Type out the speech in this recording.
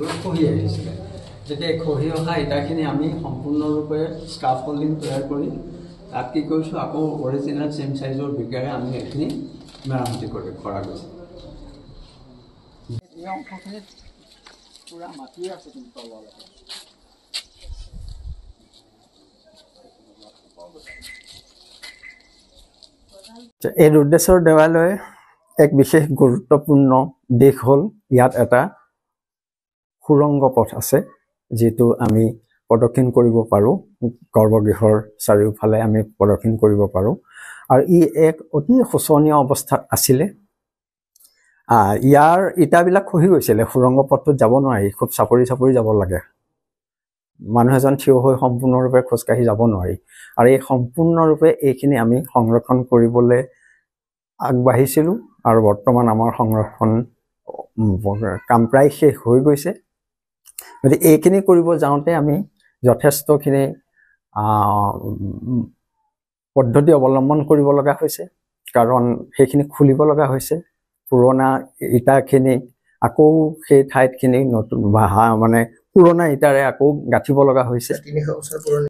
ইটাবোৰ খহি আহিছিলে যেতিয়া খহি অহা ইটাখিনি আমি সম্পূৰ্ণৰূপে স্কাফ ফল্ডিং তৈয়াৰ কৰি তাত কি কৰিছোঁ আকৌ অৰিজিনেল চেম সাইজৰ বিকাৰে আমি এইখিনি মেৰামতি কৰা গৈছে এই অংশখিনিত পুৰা মাটি আছে কিন্তু তললৈকে এই ৰুদ্ৰেশ্বৰ দেৱালয় এক বিশেষ গুৰুত্বপূৰ্ণ দিশ হ'ল ইয়াত এটা সুৰংগ পথ আছে যেটো আমি প্ৰদক্ষিণ কৰিব পাৰোঁ গৰ্ভগৃহৰ চাৰিওফালে আমি প্ৰদক্ষিণ কৰিব পাৰোঁ আৰু ই এক অতি শোচনীয় অৱস্থাত আছিল ইয়াৰ ইটাবিলাক খহি গৈছিলে সুৰংগ পথটোত যাব নোৱাৰি খুব চাপৰি যাব লাগে মানুহ এজন থিয় হৈ সম্পূৰ্ণৰূপে খোজকাঢ়ি যাব নোৱাৰি আৰু এই সম্পূৰ্ণৰূপে এইখিনি আমি সংৰক্ষণ কৰিবলৈ আগবাঢ়িছিলোঁ আৰু বৰ্তমান আমাৰ সংৰক্ষণ কাম প্ৰায় শেষ হৈ গৈছে গতিকে এইখিনি কৰিব যাওঁতে আমি যথেষ্টখিনি পদ্ধতি অৱলম্বন কৰিব লগা হৈছে কাৰণ সেইখিনি খুলিব লগা হৈছে পুৰণা ইটাখিনি আকৌ সেই ঠাইতখিনি নতুন মানে পুৰণা ইটাৰে আকৌ গাঁঠিব লগা হৈছে 300 বছৰ পুৰণি